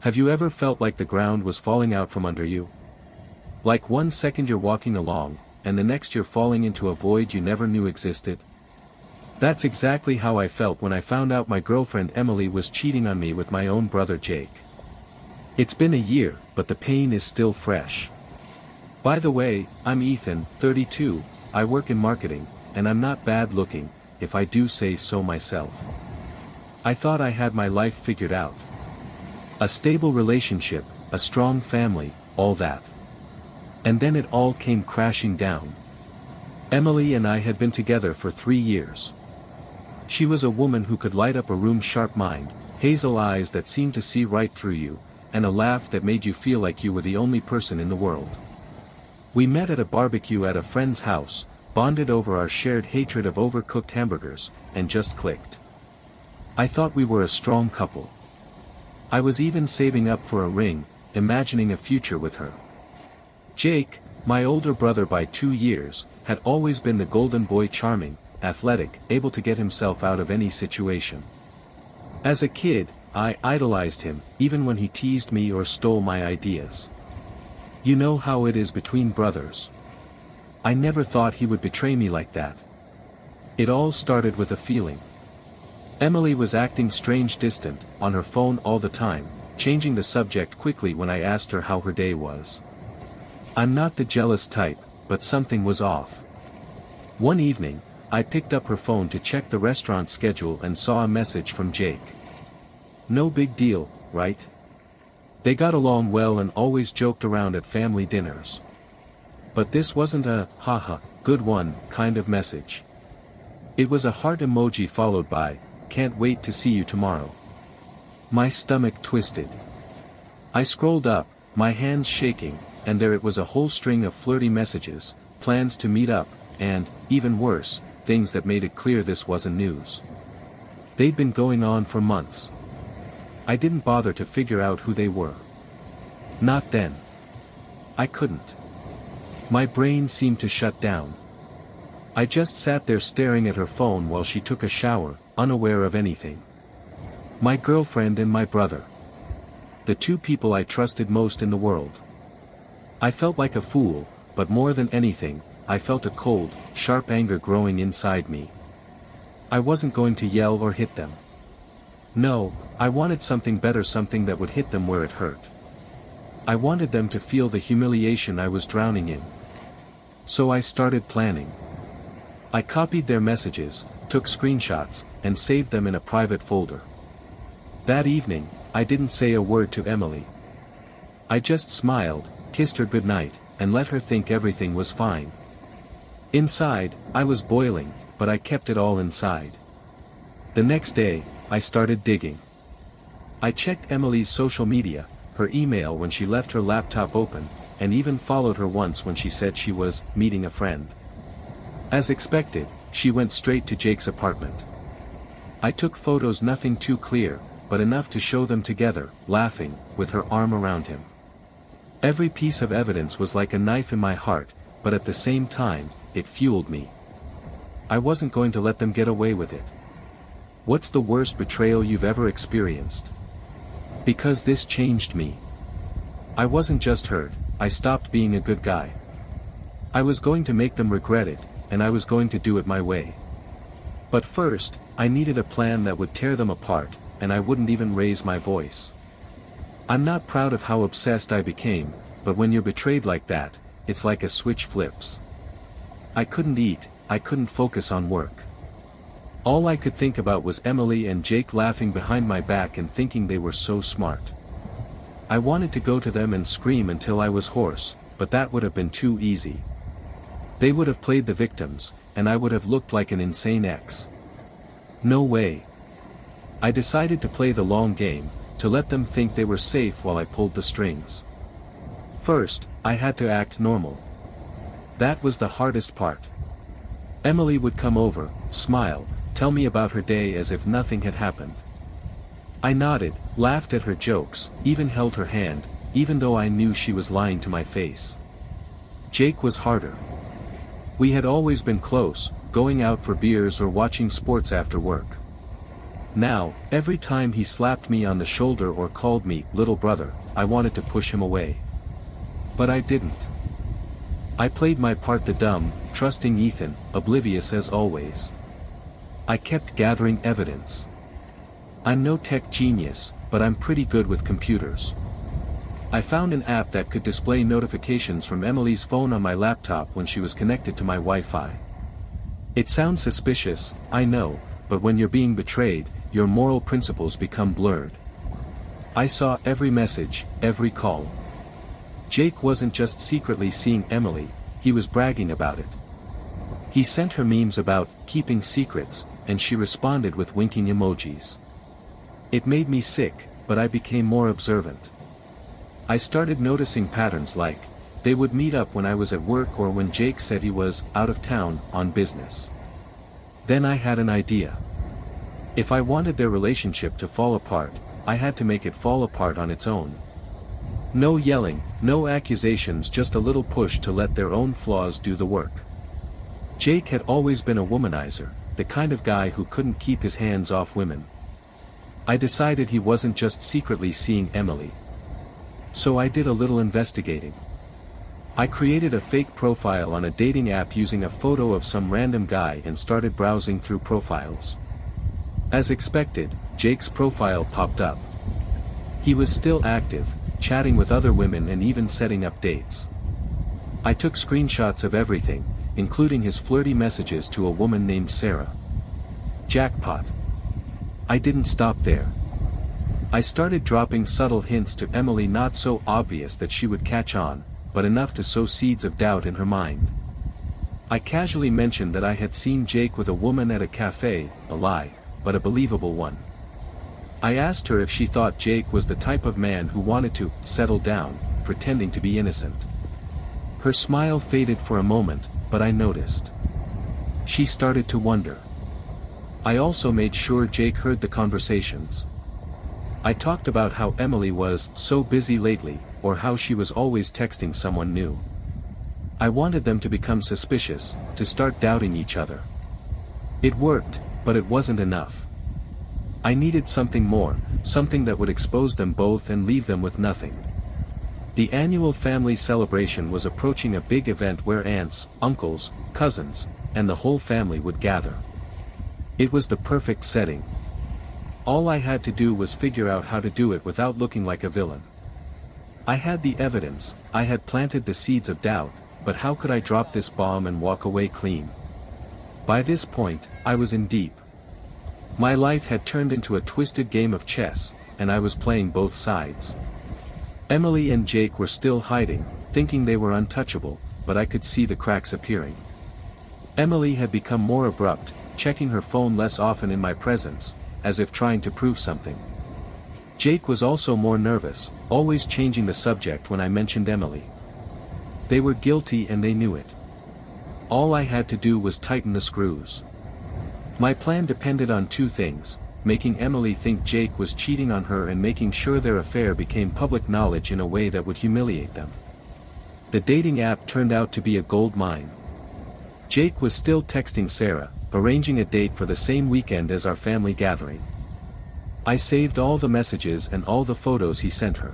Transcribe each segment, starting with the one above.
Have you ever felt like the ground was falling out from under you? Like one second you're walking along, and the next you're falling into a void you never knew existed? That's exactly how I felt when I found out my girlfriend Emily was cheating on me with my own brother Jake. It's been a year, but the pain is still fresh. By the way, I'm Ethan, 32, I work in marketing, and I'm not bad looking, if I do say so myself. I thought I had my life figured out. A stable relationship, a strong family, all that. And then it all came crashing down. Emily and I had been together for 3 years. She was a woman who could light up a room's sharp mind, hazel eyes that seemed to see right through you, and a laugh that made you feel like you were the only person in the world. We met at a barbecue at a friend's house, bonded over our shared hatred of overcooked hamburgers, and just clicked. I thought we were a strong couple. I was even saving up for a ring, imagining a future with her. Jake, my older brother by 2 years, had always been the golden boy, charming, athletic, able to get himself out of any situation. As a kid, I idolized him, even when he teased me or stole my ideas. You know how it is between brothers. I never thought he would betray me like that. It all started with a feeling. Emily was acting strange, distant, on her phone all the time, changing the subject quickly when I asked her how her day was. I'm not the jealous type, but something was off. One evening, I picked up her phone to check the restaurant schedule and saw a message from Jake. No big deal, right? They got along well and always joked around at family dinners. But this wasn't a, haha, good one, kind of message. It was a heart emoji followed by, can't wait to see you tomorrow. My stomach twisted. I scrolled up, my hands shaking, and there it was, a whole string of flirty messages, plans to meet up, and, even worse, things that made it clear this wasn't news. They'd been going on for months. I didn't bother to figure out who they were. Not then. I couldn't. My brain seemed to shut down. I just sat there staring at her phone while she took a shower, unaware of anything. My girlfriend and my brother. The 2 people I trusted most in the world. I felt like a fool, but more than anything, I felt a cold, sharp anger growing inside me. I wasn't going to yell or hit them. No, I wanted something better, something that would hit them where it hurt. I wanted them to feel the humiliation I was drowning in. So I started planning. I copied their messages, took screenshots, and saved them in a private folder. That evening, I didn't say a word to Emily. I just smiled, kissed her goodnight, and let her think everything was fine. Inside, I was boiling, but I kept it all inside. The next day, I started digging. I checked Emily's social media, her email when she left her laptop open, and even followed her once when she said she was meeting a friend. As expected, she went straight to Jake's apartment. I took photos, nothing too clear, but enough to show them together, laughing, with her arm around him. Every piece of evidence was like a knife in my heart, but at the same time, it fueled me. I wasn't going to let them get away with it. What's the worst betrayal you've ever experienced? Because this changed me. I wasn't just hurt, I stopped being a good guy. I was going to make them regret it, and I was going to do it my way. But first, I needed a plan that would tear them apart, and I wouldn't even raise my voice. I'm not proud of how obsessed I became, but when you're betrayed like that, it's like a switch flips. I couldn't eat, I couldn't focus on work. All I could think about was Emily and Jake laughing behind my back and thinking they were so smart. I wanted to go to them and scream until I was hoarse, but that would have been too easy. They would have played the victims, and I would have looked like an insane ex. No way. I decided to play the long game, to let them think they were safe while I pulled the strings. First, I had to act normal. That was the hardest part. Emily would come over, smile, tell me about her day as if nothing had happened. I nodded, laughed at her jokes, even held her hand, even though I knew she was lying to my face. Jake was harder. We had always been close, going out for beers or watching sports after work. Now, every time he slapped me on the shoulder or called me little brother, I wanted to push him away. But I didn't. I played my part, the dumb, trusting Ethan, oblivious as always. I kept gathering evidence. I'm no tech genius, but I'm pretty good with computers. I found an app that could display notifications from Emily's phone on my laptop when she was connected to my Wi-Fi. It sounds suspicious, I know, but when you're being betrayed, your moral principles become blurred. I saw every message, every call. Jake wasn't just secretly seeing Emily, he was bragging about it. He sent her memes about keeping secrets, and she responded with winking emojis. It made me sick, but I became more observant. I started noticing patterns like, they would meet up when I was at work or when Jake said he was out of town on business. Then I had an idea. If I wanted their relationship to fall apart, I had to make it fall apart on its own. No yelling, no accusations, just a little push to let their own flaws do the work. Jake had always been a womanizer, the kind of guy who couldn't keep his hands off women. I decided he wasn't just secretly seeing Emily. So I did a little investigating. I created a fake profile on a dating app using a photo of some random guy and started browsing through profiles. As expected, Jake's profile popped up. He was still active, chatting with other women and even setting up dates. I took screenshots of everything, including his flirty messages to a woman named Sarah. Jackpot. I didn't stop there. I started dropping subtle hints to Emily, not so obvious that she would catch on, but enough to sow seeds of doubt in her mind. I casually mentioned that I had seen Jake with a woman at a cafe, a lie, but a believable one. I asked her if she thought Jake was the type of man who wanted to settle down, pretending to be innocent. Her smile faded for a moment, but I noticed. She started to wonder. I also made sure Jake heard the conversations. I talked about how Emily was so busy lately, or how she was always texting someone new. I wanted them to become suspicious, to start doubting each other. It worked, but it wasn't enough. I needed something more, something that would expose them both and leave them with nothing. The annual family celebration was approaching, a big event where aunts, uncles, cousins, and the whole family would gather. It was the perfect setting. All I had to do was figure out how to do it without looking like a villain. I had the evidence, I had planted the seeds of doubt, but how could I drop this bomb and walk away clean? By this point, I was in deep. My life had turned into a twisted game of chess, and I was playing both sides. Emily and Jake were still hiding, thinking they were untouchable, but I could see the cracks appearing. Emily had become more abrupt, checking her phone less often in my presence, as if trying to prove something. Jake was also more nervous, always changing the subject when I mentioned Emily. They were guilty and they knew it. All I had to do was tighten the screws. My plan depended on two things: making Emily think Jake was cheating on her and making sure their affair became public knowledge in a way that would humiliate them. The dating app turned out to be a gold mine. Jake was still texting Sarah, arranging a date for the same weekend as our family gathering. I saved all the messages and all the photos he sent her.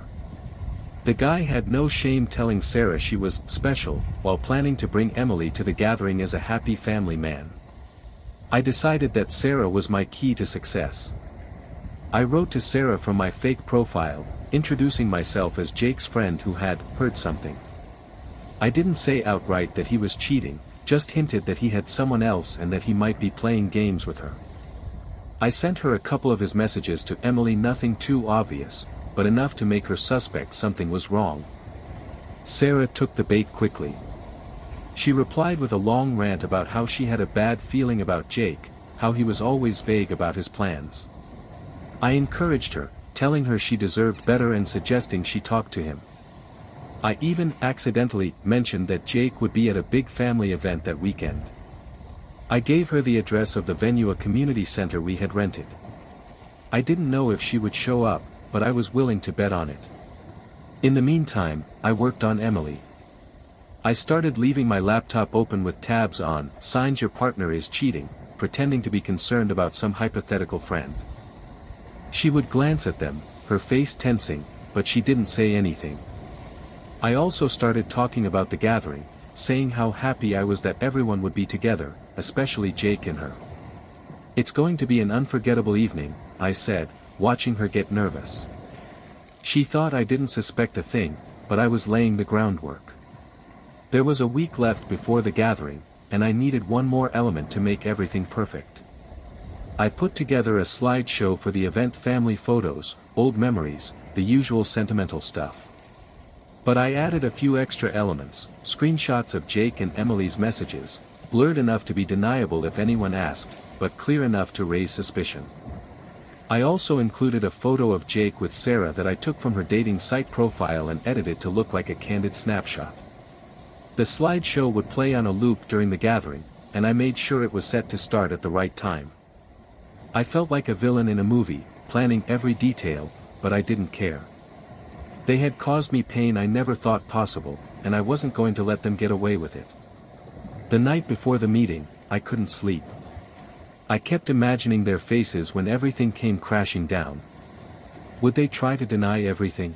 The guy had no shame telling Sarah she was special, while planning to bring Emily to the gathering as a happy family man. I decided that Sarah was my key to success. I wrote to Sarah from my fake profile, introducing myself as Jake's friend who had heard something. I didn't say outright that he was cheating, just hinted that he had someone else and that he might be playing games with her. I sent her a couple of his messages to Emily, nothing too obvious, but enough to make her suspect something was wrong. Sarah took the bait quickly. She replied with a long rant about how she had a bad feeling about Jake, how he was always vague about his plans. I encouraged her, telling her she deserved better and suggesting she talk to him. I even accidentally mentioned that Jake would be at a big family event that weekend. I gave her the address of the venue, a community center we had rented. I didn't know if she would show up, but I was willing to bet on it. In the meantime, I worked on Emily. I started leaving my laptop open with tabs on, signs your partner is cheating, pretending to be concerned about some hypothetical friend. She would glance at them, her face tensing, but she didn't say anything. I also started talking about the gathering, saying how happy I was that everyone would be together, especially Jake and her. "It's going to be an unforgettable evening," I said, watching her get nervous. She thought I didn't suspect a thing, but I was laying the groundwork. There was a week left before the gathering, and I needed one more element to make everything perfect. I put together a slideshow for the event: family photos, old memories, the usual sentimental stuff. But I added a few extra elements: screenshots of Jake and Emily's messages, blurred enough to be deniable if anyone asked, but clear enough to raise suspicion. I also included a photo of Jake with Sarah that I took from her dating site profile and edited to look like a candid snapshot. The slideshow would play on a loop during the gathering, and I made sure it was set to start at the right time. I felt like a villain in a movie, planning every detail, but I didn't care. They had caused me pain I never thought possible, and I wasn't going to let them get away with it. The night before the meeting, I couldn't sleep. I kept imagining their faces when everything came crashing down. Would they try to deny everything?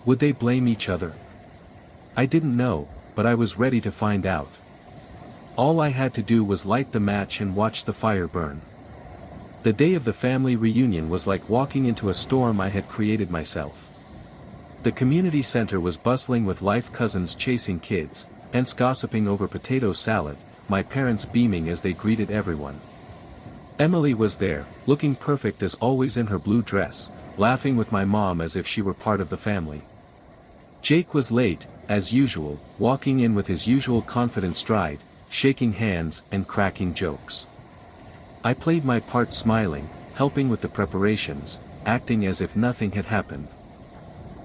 Would they blame each other? I didn't know, but I was ready to find out. All I had to do was light the match and watch the fire burn. The day of the family reunion was like walking into a storm I had created myself. The community center was bustling with life: cousins chasing kids, aunts gossiping over potato salad, my parents beaming as they greeted everyone. Emily was there, looking perfect as always in her blue dress, laughing with my mom as if she were part of the family. Jake was late, as usual, walking in with his usual confident stride, shaking hands and cracking jokes. I played my part, smiling, helping with the preparations, acting as if nothing had happened.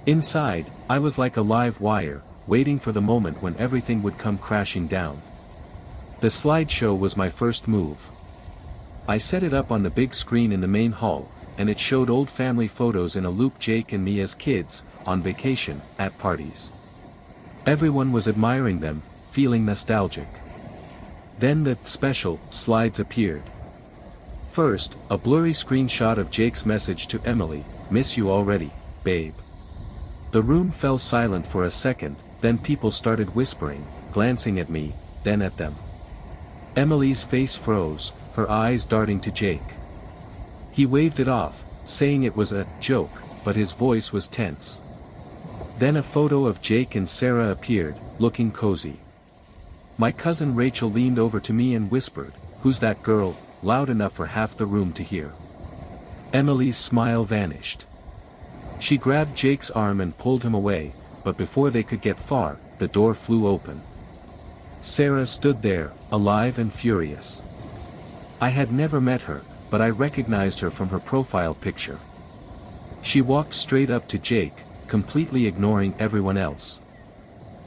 Inside, I was like a live wire, waiting for the moment when everything would come crashing down. The slideshow was my first move. I set it up on the big screen in the main hall, and it showed old family photos in a loop: Jake and me as kids, on vacation, at parties. Everyone was admiring them, feeling nostalgic. Then the special slides appeared. First, a blurry screenshot of Jake's message to Emily: "Miss you already, babe." The room fell silent for a second, then people started whispering, glancing at me, then at them. Emily's face froze, her eyes darting to Jake. He waved it off, saying it was a joke, but his voice was tense. Then a photo of Jake and Sarah appeared, looking cozy. My cousin Rachel leaned over to me and whispered, "Who's that girl?" loud enough for half the room to hear. Emily's smile vanished. She grabbed Jake's arm and pulled him away, but before they could get far, the door flew open. Sarah stood there, alive and furious. I had never met her, but I recognized her from her profile picture. She walked straight up to Jake, completely ignoring everyone else.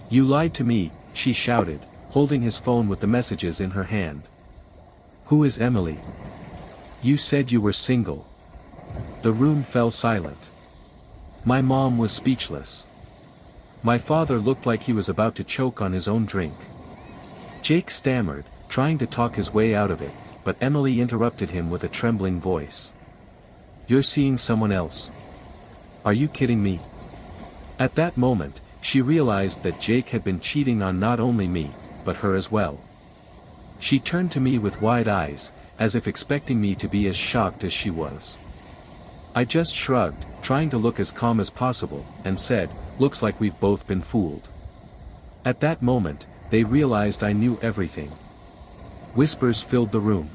"You lied to me," she shouted, holding his phone with the messages in her hand. "Who is Emily? You said you were single." The room fell silent. My mom was speechless. My father looked like he was about to choke on his own drink. Jake stammered, trying to talk his way out of it, but Emily interrupted him with a trembling voice. "You're seeing someone else? Are you kidding me?" At that moment, she realized that Jake had been cheating on not only me, but her as well. She turned to me with wide eyes, as if expecting me to be as shocked as she was. I just shrugged, trying to look as calm as possible, and said, "Looks like we've both been fooled." At that moment, they realized I knew everything. Whispers filled the room.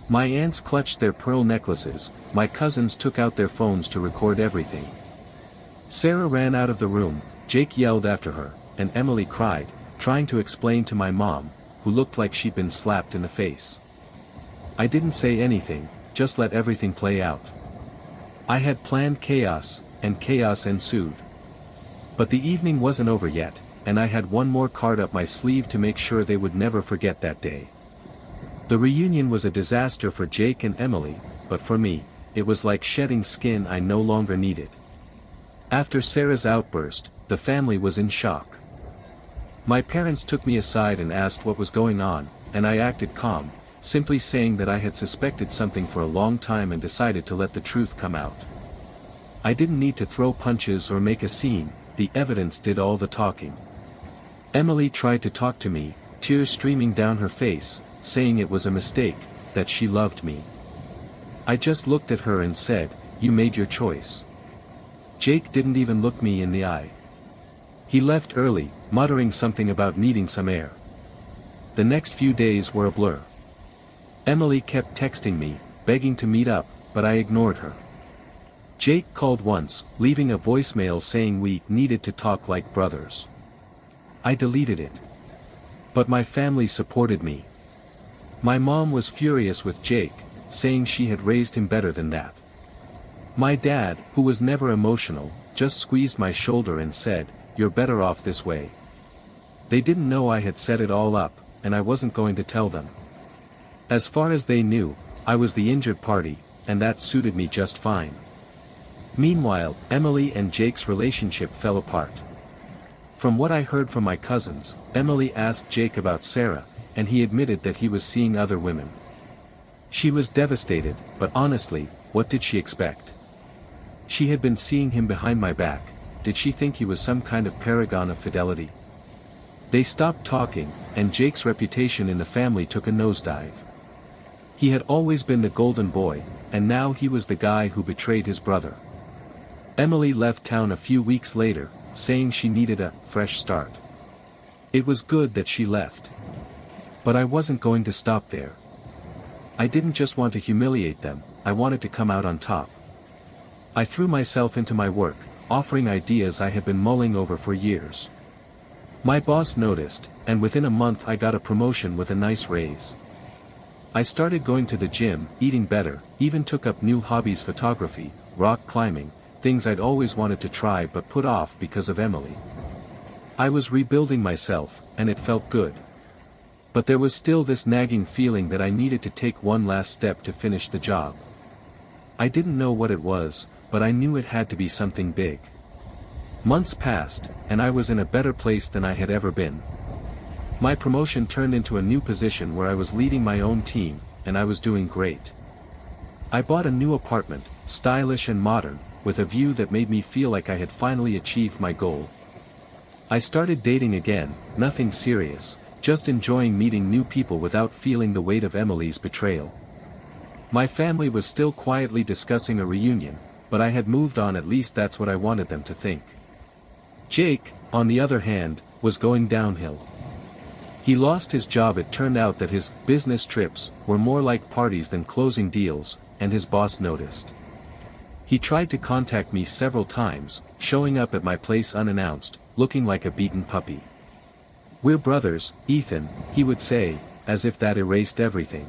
My aunts clutched their pearl necklaces, my cousins took out their phones to record everything. Sarah ran out of the room, Jake yelled after her, and Emily cried, trying to explain to my mom, who looked like she'd been slapped in the face. I didn't say anything, just let everything play out. I had planned chaos, and chaos ensued. But the evening wasn't over yet, and I had one more card up my sleeve to make sure they would never forget that day. The reunion was a disaster for Jake and Emily, but for me, it was like shedding skin I no longer needed. After Sarah's outburst, the family was in shock. My parents took me aside and asked what was going on, and I acted calm, simply saying that I had suspected something for a long time and decided to let the truth come out. I didn't need to throw punches or make a scene, the evidence did all the talking. Emily tried to talk to me, tears streaming down her face, saying it was a mistake, that she loved me. I just looked at her and said, "You made your choice." Jake didn't even look me in the eye. He left early, muttering something about needing some air. The next few days were a blur. Emily kept texting me, begging to meet up, but I ignored her. Jake called once, leaving a voicemail saying we needed to talk like brothers. I deleted it. But my family supported me. My mom was furious with Jake, saying she had raised him better than that. My dad, who was never emotional, just squeezed my shoulder and said, "You're better off this way." They didn't know I had set it all up, and I wasn't going to tell them. As far as they knew, I was the injured party, and that suited me just fine. Meanwhile, Emily and Jake's relationship fell apart. From what I heard from my cousins, Emily asked Jake about Sarah, and he admitted that he was seeing other women. She was devastated, but honestly, what did she expect? She had been seeing him behind my back. Did she think he was some kind of paragon of fidelity? They stopped talking, and Jake's reputation in the family took a nosedive. He had always been the golden boy, and now he was the guy who betrayed his brother. Emily left town a few weeks later, saying she needed a fresh start. It was good that she left. But I wasn't going to stop there. I didn't just want to humiliate them, I wanted to come out on top. I threw myself into my work, offering ideas I had been mulling over for years. My boss noticed, and within a month I got a promotion with a nice raise. I started going to the gym, eating better, even took up new hobbies: photography, rock climbing, things I'd always wanted to try but put off because of Emily. I was rebuilding myself, and it felt good. But there was still this nagging feeling that I needed to take one last step to finish the job. I didn't know what it was, but I knew it had to be something big. Months passed, and I was in a better place than I had ever been. My promotion turned into a new position where I was leading my own team, and I was doing great. I bought a new apartment, stylish and modern, with a view that made me feel like I had finally achieved my goal. I started dating again, nothing serious, just enjoying meeting new people without feeling the weight of Emily's betrayal. My family was still quietly discussing a reunion, but I had moved on, at least that's what I wanted them to think. Jake, on the other hand, was going downhill. He lost his job. It turned out that his business trips were more like parties than closing deals, and his boss noticed. He tried to contact me several times, showing up at my place unannounced, looking like a beaten puppy. "We're brothers, Ethan," he would say, as if that erased everything.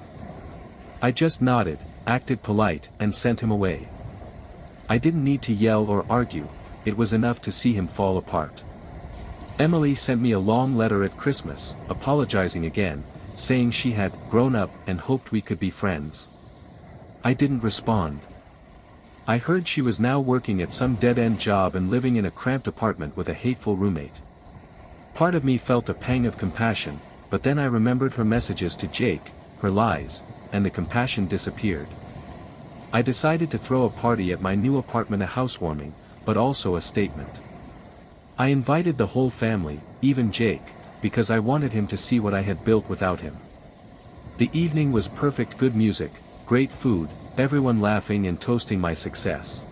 I just nodded, acted polite, and sent him away. I didn't need to yell or argue, it was enough to see him fall apart. Emily sent me a long letter at Christmas, apologizing again, saying she had grown up and hoped we could be friends. I didn't respond. I heard she was now working at some dead-end job and living in a cramped apartment with a hateful roommate. Part of me felt a pang of compassion, but then I remembered her messages to Jake, her lies, and the compassion disappeared. I decided to throw a party at my new apartment, a housewarming, but also a statement. I invited the whole family, even Jake, because I wanted him to see what I had built without him. The evening was perfect: good music, great food, everyone laughing and toasting my success.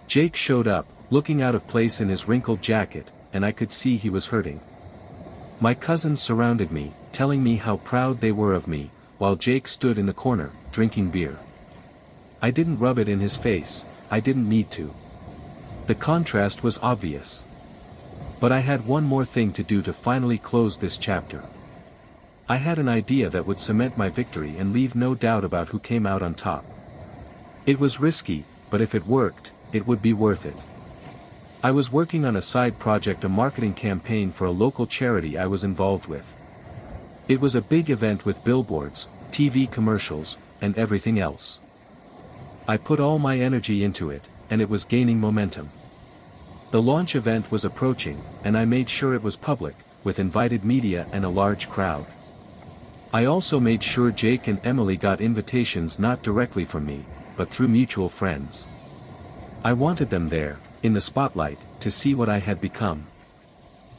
Jake showed up, looking out of place in his wrinkled jacket, and I could see he was hurting. My cousins surrounded me, telling me how proud they were of me, while Jake stood in the corner, drinking beer. I didn't rub it in his face, I didn't need to. The contrast was obvious. But I had one more thing to do to finally close this chapter. I had an idea that would cement my victory and leave no doubt about who came out on top. It was risky, but if it worked, it would be worth it. I was working on a side project, a marketing campaign for a local charity I was involved with. It was a big event with billboards, TV commercials, and everything else. I put all my energy into it, and it was gaining momentum. The launch event was approaching, and I made sure it was public, with invited media and a large crowd. I also made sure Jake and Emily got invitations not directly from me, but through mutual friends. I wanted them there, in the spotlight, to see what I had become.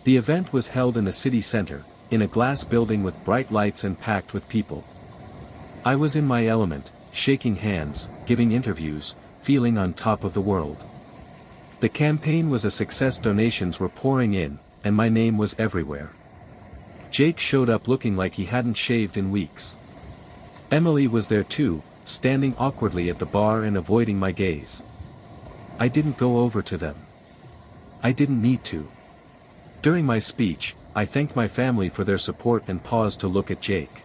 The event was held in the city center, in a glass building with bright lights and packed with people. I was in my element, shaking hands, giving interviews, feeling on top of the world. The campaign was a success, donations were pouring in, and my name was everywhere. Jake showed up looking like he hadn't shaved in weeks. Emily was there too, standing awkwardly at the bar and avoiding my gaze. I didn't go over to them. I didn't need to. During my speech, I thanked my family for their support and paused to look at Jake.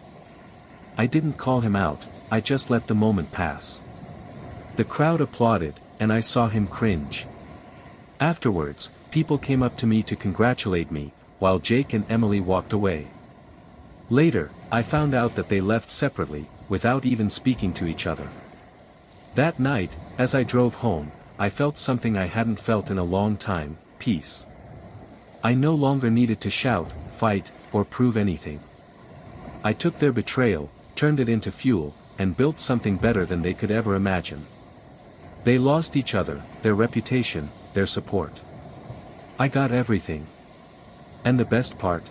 I didn't call him out, I just let the moment pass. The crowd applauded, and I saw him cringe. Afterwards, people came up to me to congratulate me, while Jake and Emily walked away. Later, I found out that they left separately, without even speaking to each other. That night, as I drove home, I felt something I hadn't felt in a long time: peace. I no longer needed to shout, fight, or prove anything. I took their betrayal, turned it into fuel, and built something better than they could ever imagine. They lost each other, their reputation, their support. I got everything. And the best part?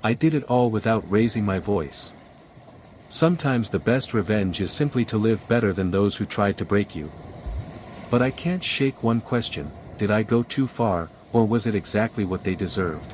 I did it all without raising my voice. Sometimes the best revenge is simply to live better than those who tried to break you. But I can't shake one question: did I go too far, or was it exactly what they deserved?